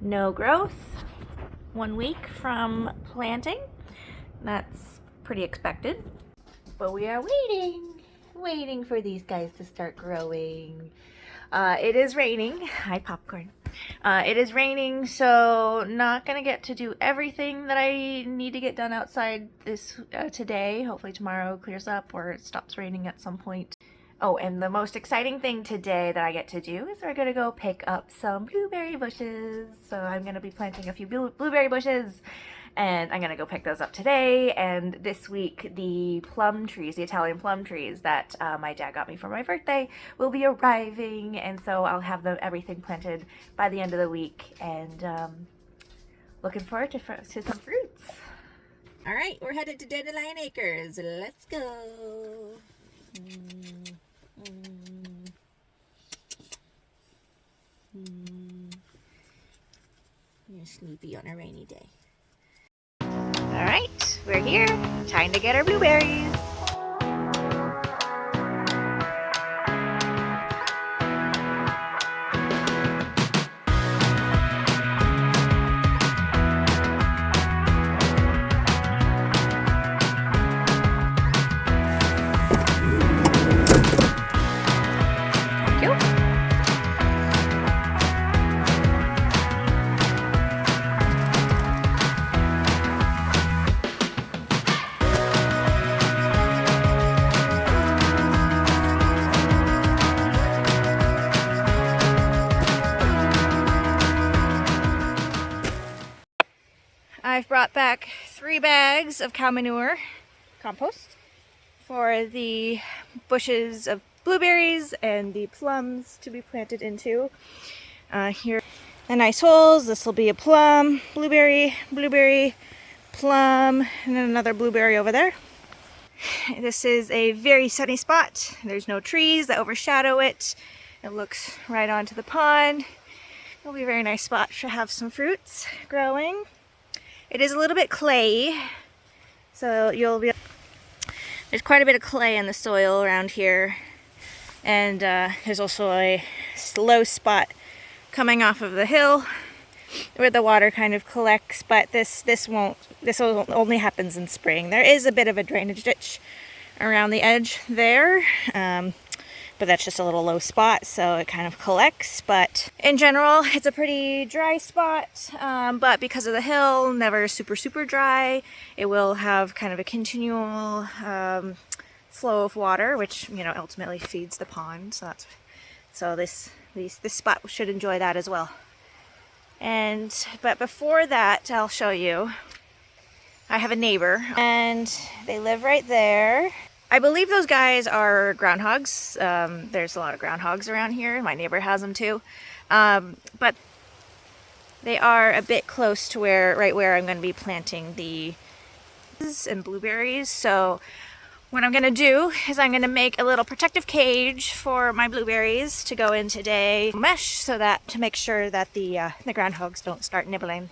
no growth. 1 week from planting. That's pretty expected. But we are waiting for these guys to start growing. It is raining. Hi, popcorn. It is raining, so not gonna get to do everything that I need to get done outside today. Hopefully tomorrow clears up or it stops raining at some point. Oh, and the most exciting thing today that I get to do is we're gonna go pick up some blueberry bushes. So I'm gonna be planting a few blueberry bushes, and I'm gonna go pick those up today. And this week, the plum trees, the Italian plum trees that my dad got me for my birthday, will be arriving, and so I'll have everything planted by the end of the week. And looking forward to some fruits. All right, we're headed to Dandelion Acres. Let's go. You're sleepy on a rainy day. All right, we're here. Time to get our blueberries. I've brought back 3 bags of cow manure compost for the bushes of blueberries and the plums to be planted into. Here the nice holes. This will be a plum, blueberry, plum, and then another blueberry over there. This is a very sunny spot. There's no trees that overshadow it. It looks right onto the pond. It'll be a very nice spot to have some fruits growing. It is a little bit clay, so there's quite a bit of clay in the soil around here, and there's also a low spot coming off of the hill where the water kind of collects, but this only happens in spring. There is a bit of a drainage ditch around the edge there, but that's just a little low spot, so it kind of collects. But in general, it's a pretty dry spot, but because of the hill, never super dry. It will have kind of a continual flow of water, which, you know, ultimately feeds the pond. So this spot should enjoy that as well. But before that, I'll show you. I have a neighbor, and they live right there. I believe those guys are groundhogs. There's a lot of groundhogs around here. My neighbor has them too. But they are a bit close to right where I'm going to be planting the and blueberries. So what I'm going to do is I'm going to make a little protective cage for my blueberries to go in today. Mesh, so that to make sure that the groundhogs don't start nibbling,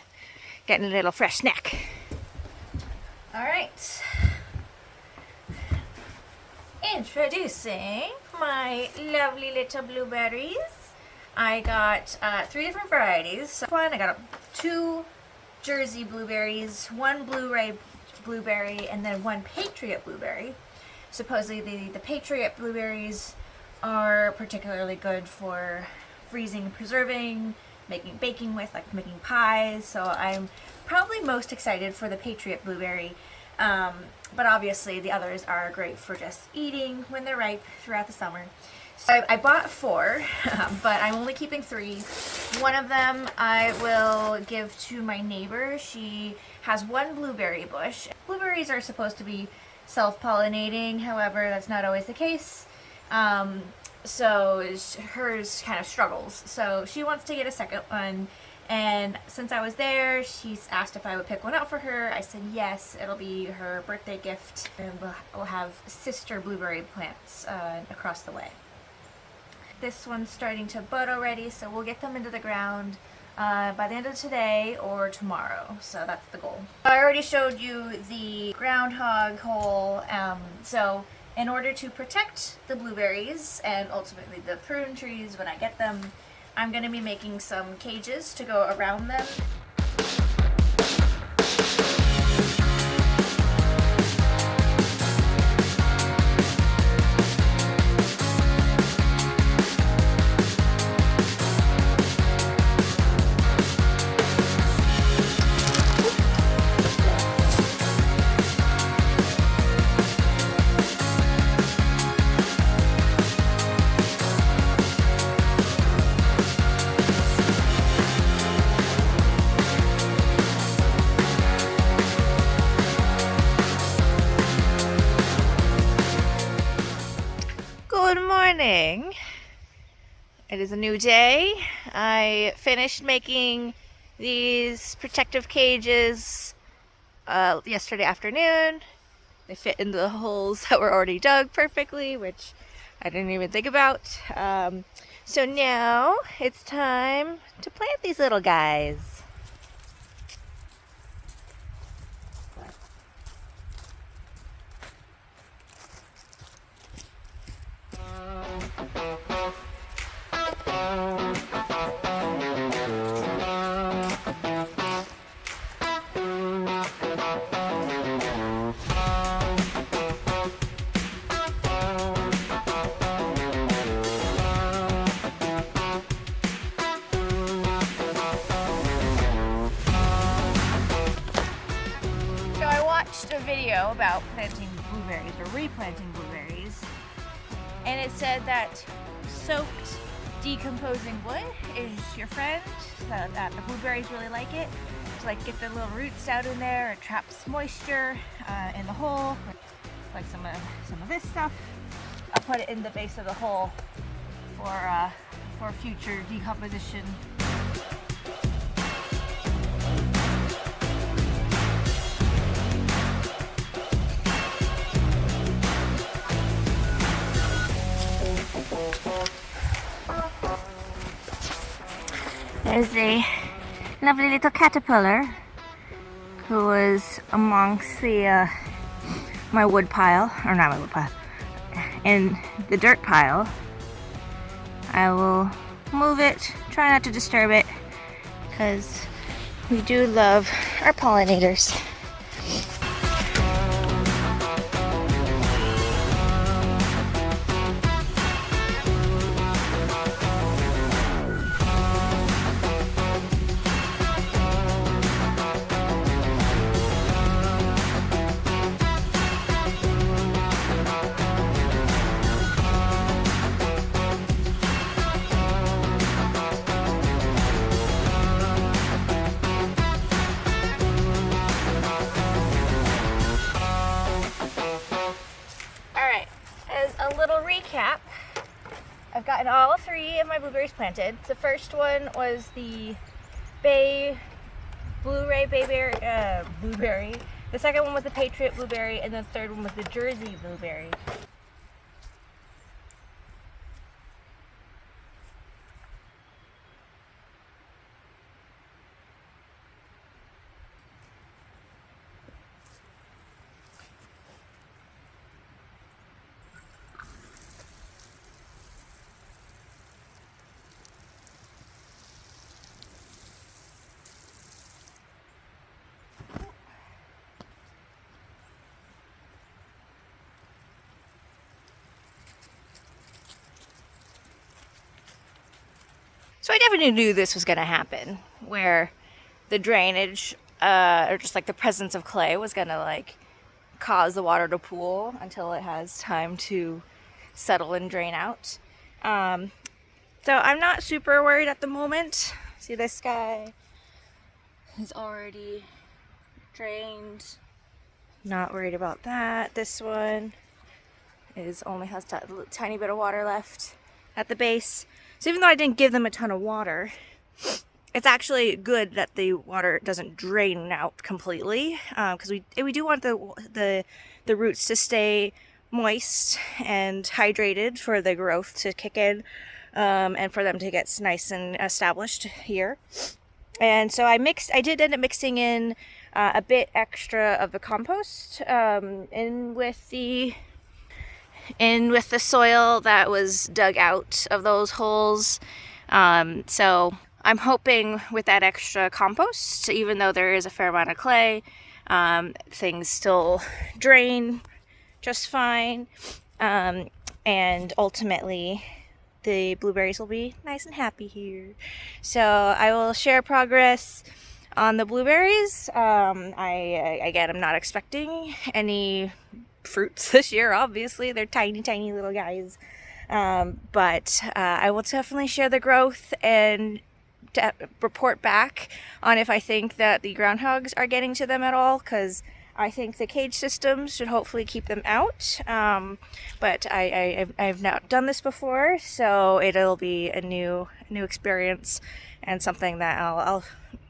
getting a little fresh snack. All right. Introducing my lovely little blueberries. I got 3 different varieties. So I got 2 Jersey blueberries, 1 blueberry, and then 1 Patriot blueberry. Supposedly the Patriot blueberries are particularly good for freezing and preserving, baking with, like making pies. So I'm probably most excited for the Patriot blueberry. But obviously the others are great for just eating when they're ripe throughout the summer. So I bought 4, but I'm only keeping 3. One of them I will give to my neighbor. She has 1 blueberry bush. Blueberries are supposed to be self-pollinating, however, that's not always the case. So hers kind of struggles. So she wants to get a second one. And since I was there, she's asked if I would pick one out for her. I said yes, it'll be her birthday gift, and we'll have sister blueberry plants across the way. This one's starting to bud already, so we'll get them into the ground by the end of today or tomorrow. So that's the goal. I already showed you the groundhog hole. So in order to protect the blueberries and ultimately the prune trees when I get them, I'm going to be making some cages to go around them. Good morning. It is a new day. I finished making these protective cages yesterday afternoon. They fit into the holes that were already dug perfectly, which I didn't even think about. So now it's time to plant these little guys. A video about planting blueberries or replanting blueberries, and it said that soaked decomposing wood is your friend, so that the blueberries really like it to like get the little roots out in there. It traps moisture in the hole, like some of this stuff. I'll put it in the base of the hole for future decomposition. There's a lovely little caterpillar who was amongst the my wood pile, or not my wood pile, in the dirt pile. I will move it, try not to disturb it, because we do love our pollinators. Recap. I've gotten all 3 of my blueberries planted. The first one was the blueberry. The second one was the Patriot blueberry, and the third one was the Jersey blueberry. So I definitely knew this was going to happen, where the drainage, or just like the presence of clay, was going to like cause the water to pool until it has time to settle and drain out. So I'm not super worried at the moment. See, this guy is already drained. Not worried about that. This one only has a tiny bit of water left at the base. So even though I didn't give them a ton of water, it's actually good that the water doesn't drain out completely, because we do want the roots to stay moist and hydrated for the growth to kick in, and for them to get nice and established here. And so I did end up mixing in a bit extra of the compost in with the soil that was dug out of those holes. So I'm hoping with that extra compost, even though there is a fair amount of clay, things still drain just fine. And ultimately, the blueberries will be nice and happy here. So I will share progress on the blueberries. Again, I'm not expecting any fruits this year, obviously. They're tiny, tiny little guys. But I will definitely share the growth and report back on if I think that the groundhogs are getting to them at all, because I think the cage system should hopefully keep them out. But I've not done this before, so it'll be a new experience and something that I'll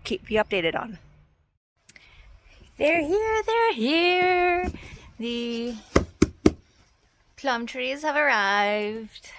keep you updated on. They're here, they're here. The plum trees have arrived.